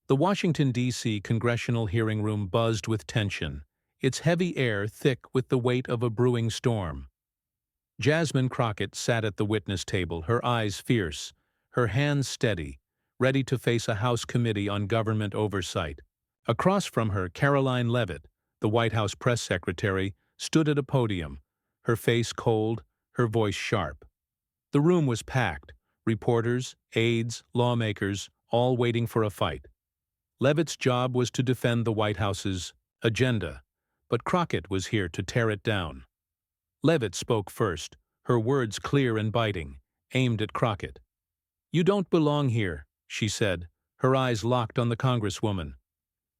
The Washington, D.C. congressional hearing room buzzed with tension, its heavy air thick with the weight of a brewing storm. Jasmine Crockett sat at the witness table, her eyes fierce, her hands steady, ready to face a House committee on government oversight. Across from her, Karoline Leavitt, the White House press secretary, stood at a podium, her face cold, her voice sharp. The room was packed, reporters, aides, lawmakers, all waiting for a fight. Leavitt's job was to defend the White House's agenda, but Crockett was here to tear it down. Leavitt spoke first, her words clear and biting, aimed at Crockett. "You don't belong here," she said, her eyes locked on the congresswoman.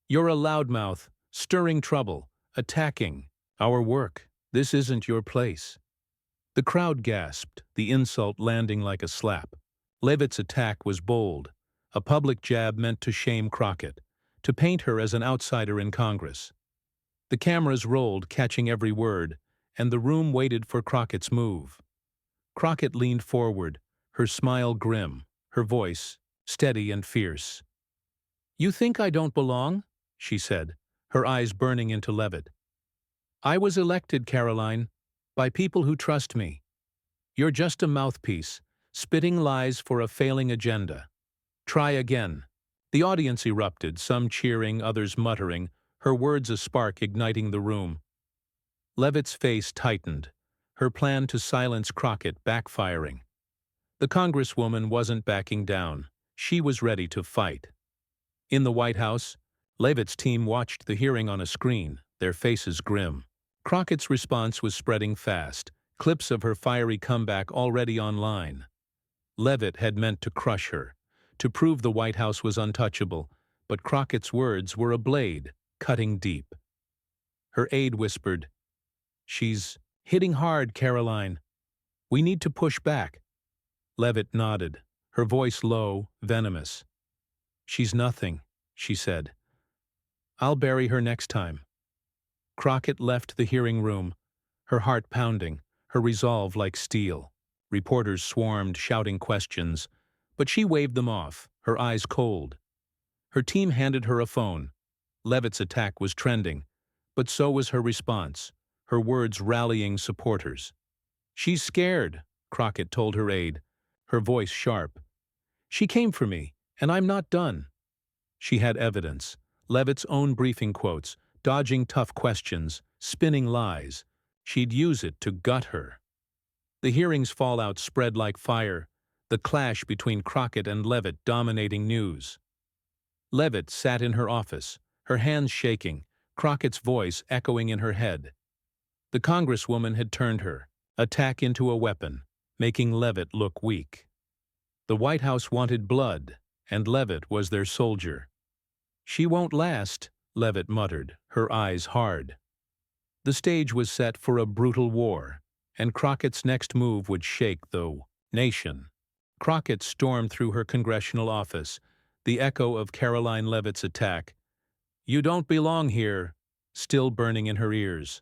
"You're a loudmouth, stirring trouble, attacking our work. This isn't your place." The crowd gasped, the insult landing like a slap. Leavitt's attack was bold, a public jab meant to shame Crockett, to paint her as an outsider in Congress. The cameras rolled, catching every word, and the room waited for Crockett's move. Crockett leaned forward, her smile grim, her voice steady and fierce. "You think I don't belong?" she said, her eyes burning into Leavitt. "I was elected, Karoline, by people who trust me. You're just a mouthpiece, spitting lies for a failing agenda. Try again." The audience erupted, some cheering, others muttering, her words a spark igniting the room. Leavitt's face tightened, her plan to silence Crockett backfiring. The congresswoman wasn't backing down. She was ready to fight. In the White House, Leavitt's team watched the hearing on a screen, their faces grim. Crockett's response was spreading fast, clips of her fiery comeback already online. Leavitt had meant to crush her, to prove the White House was untouchable, but Crockett's words were a blade, cutting deep. Her aide whispered, "She's hitting hard, Karoline. We need to push back." Leavitt nodded, her voice low, venomous. "She's nothing," she said. "I'll bury her next time." Crockett left the hearing room, her heart pounding, her resolve like steel. Reporters swarmed, shouting questions, but she waved them off, her eyes cold. Her team handed her a phone. Leavitt's attack was trending, but so was her response, her words rallying supporters. "She's scared," Crockett told her aide, her voice sharp. "She came for me, and I'm not done." She had evidence, Leavitt's own briefing quotes, dodging tough questions, spinning lies. She'd use it to gut her. The hearing's fallout spread like fire, the clash between Crockett and Leavitt dominating news. Leavitt sat in her office, her hands shaking, Crockett's voice echoing in her head. The congresswoman had turned her attack into a weapon, making Leavitt look weak. The White House wanted blood, and Leavitt was their soldier. "She won't last," Leavitt muttered, her eyes hard. The stage was set for a brutal war, and Crockett's next move would shake the nation. Crockett stormed through her congressional office, the echo of Karoline Leavitt's attack. "You don't belong here," still burning in her ears.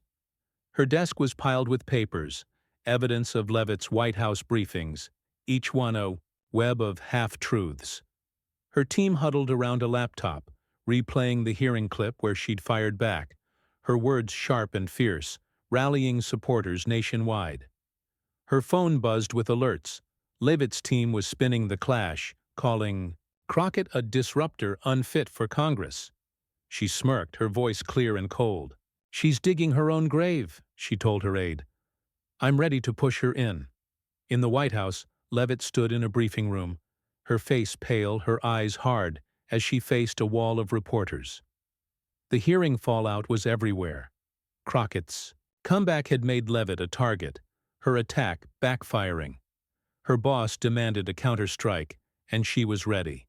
Her desk was piled with papers, evidence of Leavitt's White House briefings, each one a web of half-truths. Her team huddled around a laptop, replaying the hearing clip where she'd fired back, her words sharp and fierce, rallying supporters nationwide. Her phone buzzed with alerts. Leavitt's team was spinning the clash, calling Crockett a disruptor unfit for Congress. She smirked, her voice clear and cold. "She's digging her own grave," she told her aide. "I'm ready to push her in." In the White House, Leavitt stood in a briefing room, her face pale, her eyes hard, as she faced a wall of reporters. The hearing fallout was everywhere. Crockett's comeback had made Leavitt a target, her attack backfiring. Her boss demanded a counterstrike, and she was ready.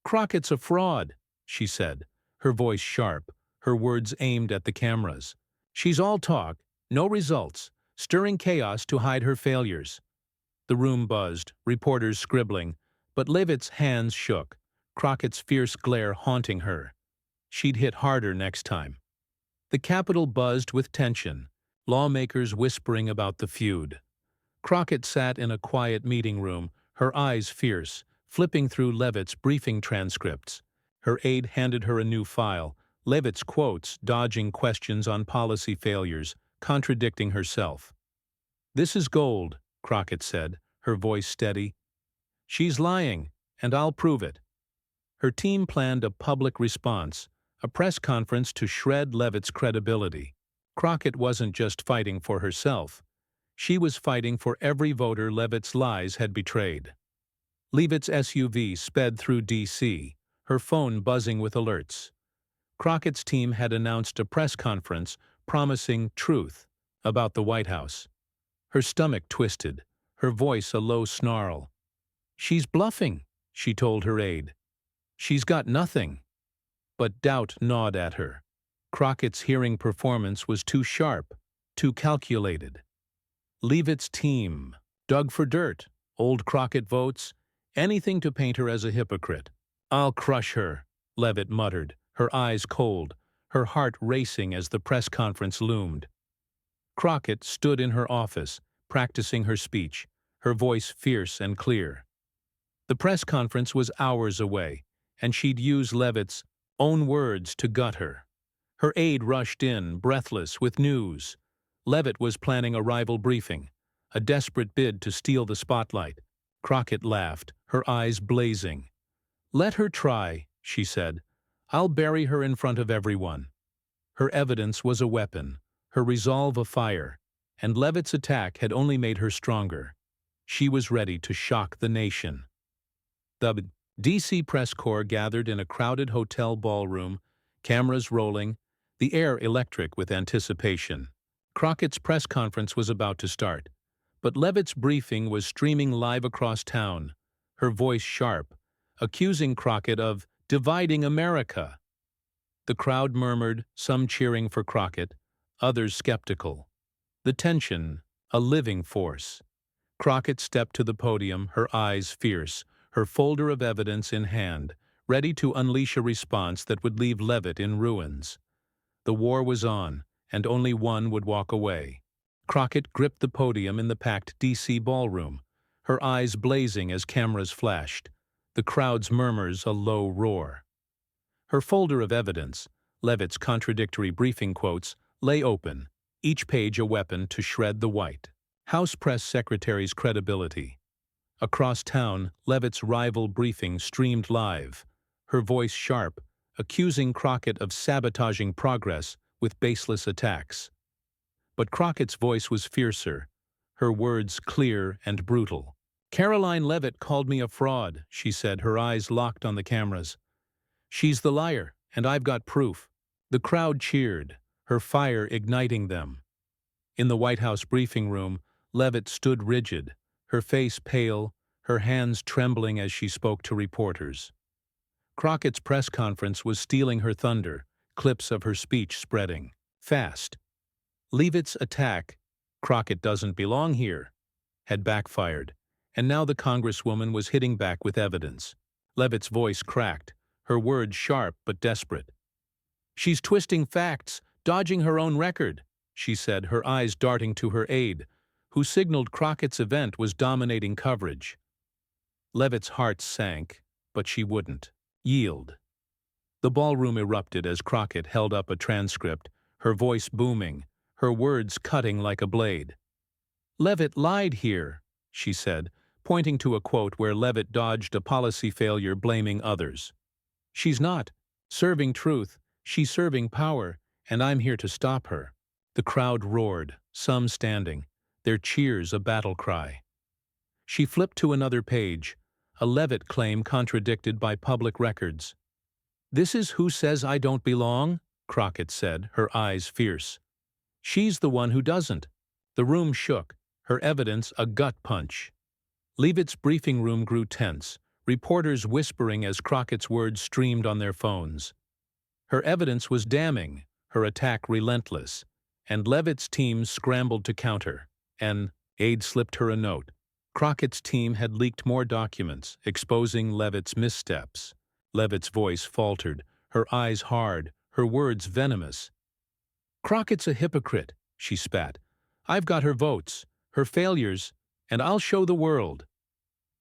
"Crockett's a fraud," she said, her voice sharp, her words aimed at the cameras. "She's all talk, no results, stirring chaos to hide her failures." The room buzzed, reporters scribbling, but Leavitt's hands shook, Crockett's fierce glare haunting her. She'd hit harder next time. The Capitol buzzed with tension, lawmakers whispering about the feud. Crockett sat in a quiet meeting room, her eyes fierce, flipping through Leavitt's briefing transcripts. Her aide handed her a new file, Leavitt's quotes dodging questions on policy failures, contradicting herself. "This is gold," Crockett said, her voice steady. "She's lying, and I'll prove it." Her team planned a public response, a press conference to shred Leavitt's credibility. Crockett wasn't just fighting for herself. She was fighting for every voter Leavitt's lies had betrayed. Leavitt's SUV sped through D.C., her phone buzzing with alerts. Crockett's team had announced a press conference promising truth about the White House. Her stomach twisted, her voice a low snarl. "She's bluffing," she told her aide. "She's got nothing." But doubt gnawed at her. Crockett's hearing performance was too sharp, too calculated. Leavitt's team dug for dirt, old Crockett votes, anything to paint her as a hypocrite. "I'll crush her," Leavitt muttered, her eyes cold, her heart racing as the press conference loomed. Crockett stood in her office, practicing her speech, her voice fierce and clear. The press conference was hours away, and she'd use Leavitt's own words to gut her. Her aide rushed in, breathless, with news. Leavitt was planning a rival briefing, a desperate bid to steal the spotlight. Crockett laughed, her eyes blazing. "Let her try," she said. "I'll bury her in front of everyone." Her evidence was a weapon, her resolve a fire, and Leavitt's attack had only made her stronger. She was ready to shock the nation. The D.C. press corps gathered in a crowded hotel ballroom, cameras rolling, the air electric with anticipation. Crockett's press conference was about to start, but Leavitt's briefing was streaming live across town, her voice sharp, accusing Crockett of dividing America. The crowd murmured, some cheering for Crockett, others skeptical. The tension, a living force. Crockett stepped to the podium, her eyes fierce, her folder of evidence in hand, ready to unleash a response that would leave Leavitt in ruins. The war was on, and only one would walk away. Crockett gripped the podium in the packed D.C. ballroom, her eyes blazing as cameras flashed, the crowd's murmurs a low roar. Her folder of evidence, Leavitt's contradictory briefing quotes, lay open, each page a weapon to shred the White House press secretary's credibility. Across town, Leavitt's rival briefing streamed live, her voice sharp, accusing Crockett of sabotaging progress with baseless attacks. But Crockett's voice was fiercer, her words clear and brutal. "Karoline Leavitt called me a fraud," she said, her eyes locked on the cameras. "She's the liar, and I've got proof." The crowd cheered, her fire igniting them. In the White House briefing room, Leavitt stood rigid, her face pale, her hands trembling as she spoke to reporters. Crockett's press conference was stealing her thunder, clips of her speech spreading fast. Leavitt's attack, "Crockett doesn't belong here," had backfired, and now the congresswoman was hitting back with evidence. Leavitt's voice cracked, her words sharp but desperate. "She's twisting facts, dodging her own record," she said, her eyes darting to her aide, who signaled Crockett's event was dominating coverage. Leavitt's heart sank, but she wouldn't yield. The ballroom erupted as Crockett held up a transcript, her voice booming, her words cutting like a blade. "Leavitt lied here," she said, pointing to a quote where Leavitt dodged a policy failure blaming others. "She's not serving truth, she's serving power, and I'm here to stop her." The crowd roared, some standing, their cheers a battle cry. She flipped to another page, a Leavitt claim contradicted by public records. "This is who says I don't belong?" Crockett said, her eyes fierce. "She's the one who doesn't." The room shook, her evidence a gut punch. Leavitt's briefing room grew tense, reporters whispering as Crockett's words streamed on their phones. Her evidence was damning, her attack relentless, and Leavitt's team scrambled to counter. An aide slipped her a note. Crockett's team had leaked more documents, exposing Leavitt's missteps. Leavitt's voice faltered, her eyes hard, her words venomous. "Crockett's a hypocrite," she spat. "I've got her votes, her failures, and I'll show the world."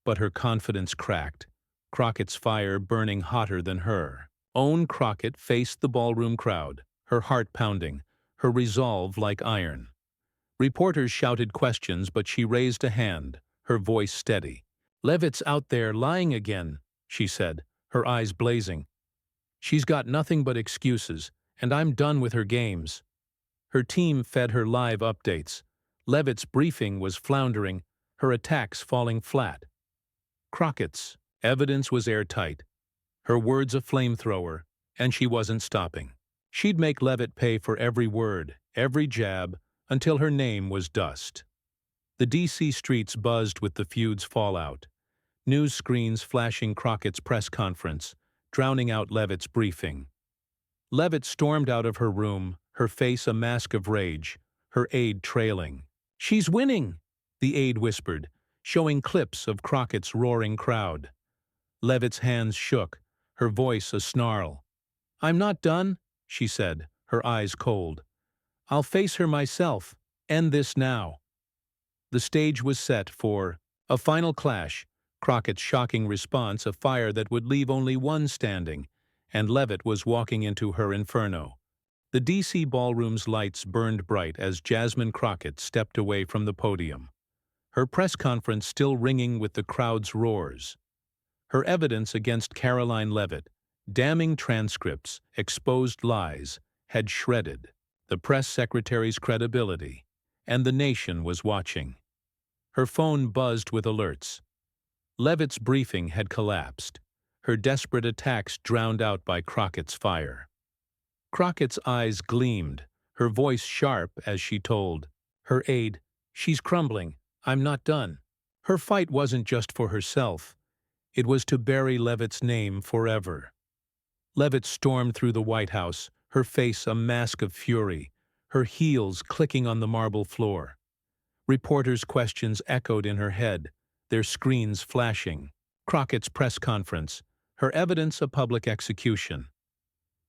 But her confidence cracked, Crockett's fire burning hotter than her. Own Crockett faced the ballroom crowd, her heart pounding, her resolve like iron. Reporters shouted questions, but she raised a hand, her voice steady. "Leavitt's out there lying again," she said, her eyes blazing. "She's got nothing but excuses, and I'm done with her games." Her team fed her live updates. Leavitt's briefing was floundering, her attacks falling flat. Crockett's evidence was airtight, her words a flamethrower, and she wasn't stopping. She'd make Leavitt pay for every word, every jab, until her name was dust. The D.C. streets buzzed with the feud's fallout. News screens flashing Crockett's press conference, drowning out Leavitt's briefing. Leavitt stormed out of her room, her face a mask of rage, her aide trailing. "She's winning," the aide whispered, showing clips of Crockett's roaring crowd. Leavitt's hands shook, her voice a snarl. "I'm not done," she said, her eyes cold. "I'll face her myself. End this now." The stage was set for a final clash, Crockett's shocking response a fire that would leave only one standing, and Leavitt was walking into her inferno. The D.C. ballroom's lights burned bright as Jasmine Crockett stepped away from the podium, her press conference still ringing with the crowd's roars. Her evidence against Karoline Leavitt, damning transcripts, exposed lies, had shredded the press secretary's credibility, and the nation was watching. Her phone buzzed with alerts. Leavitt's briefing had collapsed, her desperate attacks drowned out by Crockett's fire. Crockett's eyes gleamed, her voice sharp as she told her aide, "She's crumbling. I'm not done." Her fight wasn't just for herself. It was to bury Leavitt's name forever. Leavitt stormed through the White House, her face a mask of fury, her heels clicking on the marble floor. Reporters' questions echoed in her head, their screens flashing. Crockett's press conference, her evidence a public execution.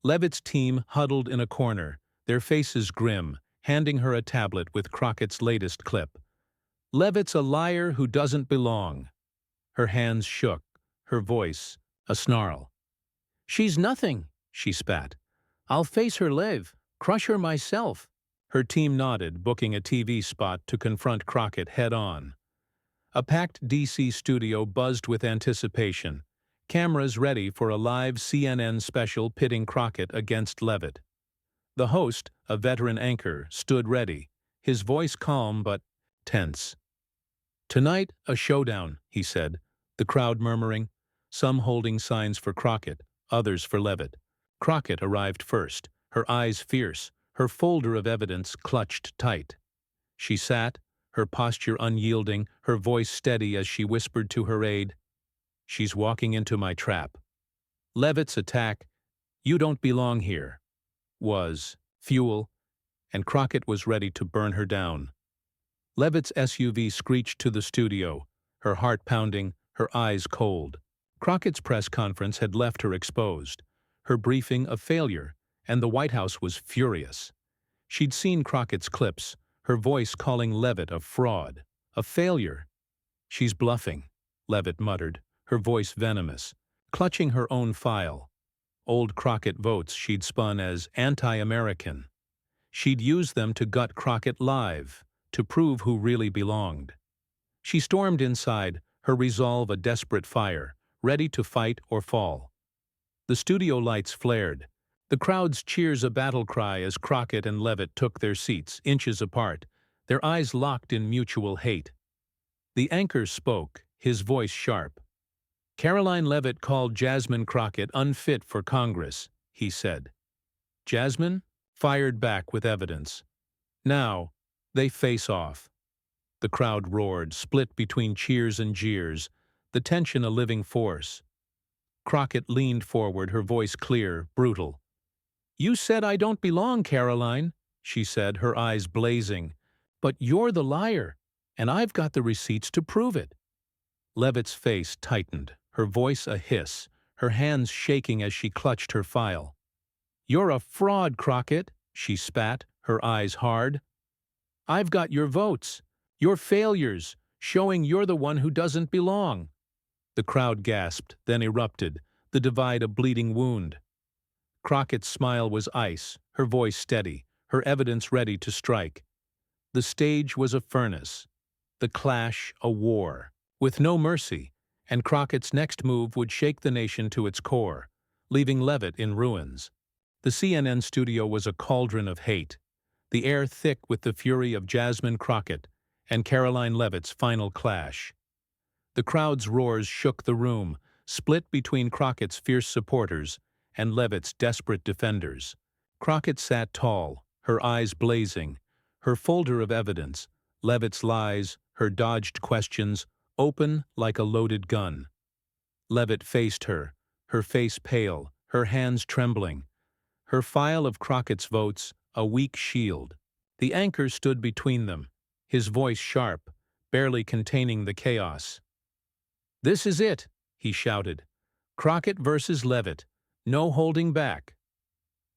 Leavitt's team huddled in a corner, their faces grim, handing her a tablet with Crockett's latest clip. "Leavitt's a liar who doesn't belong." Her hands shook, her voice a snarl. "She's nothing," she spat. "I'll face her, Lev, crush her myself." Her team nodded, booking a TV spot to confront Crockett head-on. A packed D.C. studio buzzed with anticipation, cameras ready for a live CNN special pitting Crockett against Leavitt. The host, a veteran anchor, stood ready, his voice calm but tense. "Tonight, a showdown," he said, the crowd murmuring, some holding signs for Crockett, others for Leavitt. Crockett arrived first, her eyes fierce, her folder of evidence clutched tight. She sat, her posture unyielding, her voice steady as she whispered to her aide, "She's walking into my trap." Leavitt's attack, "You don't belong here," was fuel, and Crockett was ready to burn her down. Leavitt's SUV screeched to the studio, her heart pounding, her eyes cold. Crockett's press conference had left her exposed, her briefing a failure, and the White House was furious. She'd seen Crockett's clips, her voice calling Leavitt a fraud, a failure. "She's bluffing," Leavitt muttered, her voice venomous, clutching her own file. Old Crockett votes she'd spun as anti-American. She'd used them to gut Crockett live, to prove who really belonged. She stormed inside, her resolve a desperate fire, ready to fight or fall. The studio lights flared, the crowd's cheers a battle cry as Crockett and Leavitt took their seats, inches apart, their eyes locked in mutual hate. The anchor spoke, his voice sharp. "Karoline Leavitt called Jasmine Crockett unfit for Congress," he said. Jasmine fired back with evidence. Now, they face off. The crowd roared, split between cheers and jeers, the tension a living force. Crockett leaned forward, her voice clear, brutal. "You said I don't belong, Karoline," she said, her eyes blazing. "But you're the liar, and I've got the receipts to prove it." Leavitt's face tightened, her voice a hiss, her hands shaking as she clutched her file. "You're a fraud, Crockett," she spat, her eyes hard. "I've got your votes, your failures, showing you're the one who doesn't belong." The crowd gasped, then erupted, the divide a bleeding wound. Crockett's smile was ice, her voice steady, her evidence ready to strike. The stage was a furnace, the clash a war, with no mercy, and Crockett's next move would shake the nation to its core, leaving Leavitt in ruins. The CNN studio was a cauldron of hate, the air thick with the fury of Jasmine Crockett and Karoline Leavitt's final clash. The crowd's roars shook the room, split between Crockett's fierce supporters and Leavitt's desperate defenders. Crockett sat tall, her eyes blazing, her folder of evidence, Leavitt's lies, her dodged questions, open like a loaded gun. Leavitt faced her face pale, her hands trembling, her file of Crockett's votes a weak shield. The anchor stood between them, his voice sharp, barely containing the chaos. "This is it," he shouted. "Crockett versus Leavitt. No holding back."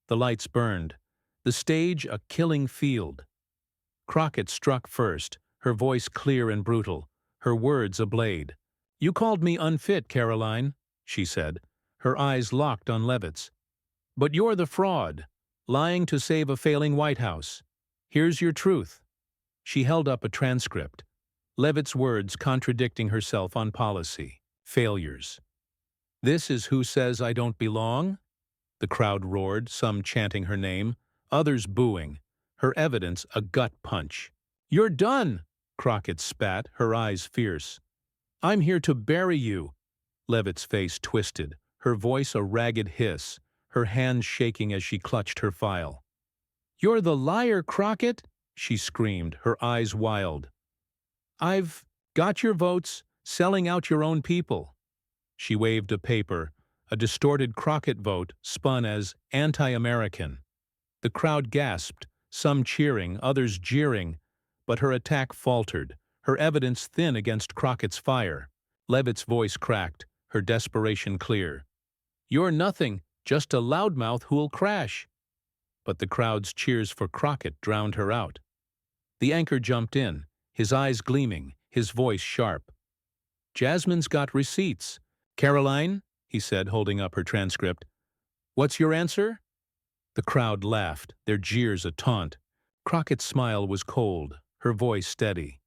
The lights burned, the stage a killing field. Crockett struck first, her voice clear and brutal, her words a blade. "You called me unfit, Karoline," she said, her eyes locked on Leavitt's. "But you're the fraud, lying to save a failing White House. Here's your truth." She held up a transcript, Leavitt's words contradicting herself on policy, failures. "This is who says I don't belong?" The crowd roared, some chanting her name, others booing, her evidence a gut punch. "You're done!" Crockett spat, her eyes fierce. "I'm here to bury you." Leavitt's face twisted, her voice a ragged hiss, her hands shaking as she clutched her file. "You're the liar, Crockett!" she screamed, her eyes wild. "I've got your votes, selling out your own people." She waved a paper, a distorted Crockett vote spun as anti-American. The crowd gasped, some cheering, others jeering, but her attack faltered, her evidence thin against Crockett's fire. Leavitt's voice cracked, her desperation clear. "You're nothing, just a loudmouth who'll crash." But the crowd's cheers for Crockett drowned her out. The anchor jumped in, his eyes gleaming, his voice sharp. "Jasmine's got receipts. Karoline," he said, holding up her transcript, "what's your answer?" The crowd laughed, their jeers a taunt. Crockett's smile was cold, her voice steady.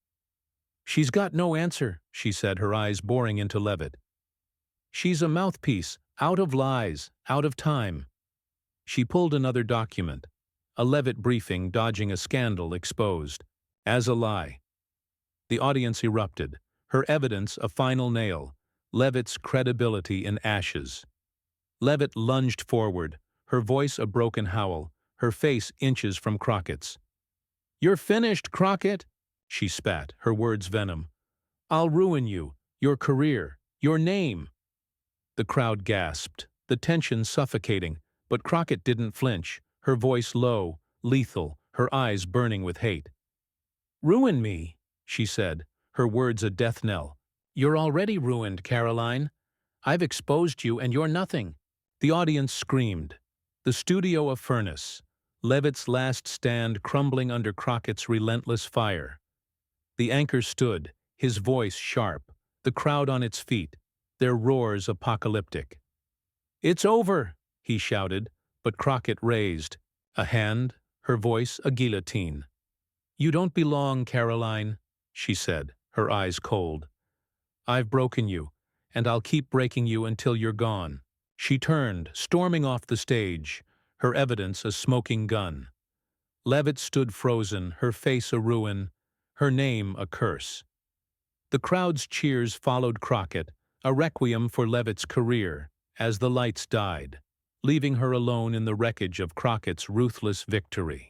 "She's got no answer," she said, her eyes boring into Leavitt. "She's a mouthpiece, out of lies, out of time." She pulled another document, a Leavitt briefing dodging a scandal exposed, as a lie. The audience erupted, her evidence a final nail, Leavitt's credibility in ashes. Leavitt lunged forward, her voice a broken howl, her face inches from Crockett's. "You're finished, Crockett," she spat, her words venom. "I'll ruin you, your career, your name." The crowd gasped, the tension suffocating, but Crockett didn't flinch, her voice low, lethal, her eyes burning with hate. "Ruin me," she said, her words a death knell. "You're already ruined, Karoline. I've exposed you and you're nothing." The audience screamed. The studio a furnace, Leavitt's last stand crumbling under Crockett's relentless fire. The anchor stood, his voice sharp, the crowd on its feet, their roars apocalyptic. "It's over," he shouted, but Crockett raised, a hand, her voice a guillotine. "You don't belong, Karoline," she said, her eyes cold. "I've broken you, and I'll keep breaking you until you're gone." She turned, storming off the stage, her evidence a smoking gun. Leavitt stood frozen, her face a ruin, her name a curse. The crowd's cheers followed Crockett, a requiem for Leavitt's career, as the lights died, leaving her alone in the wreckage of Crockett's ruthless victory.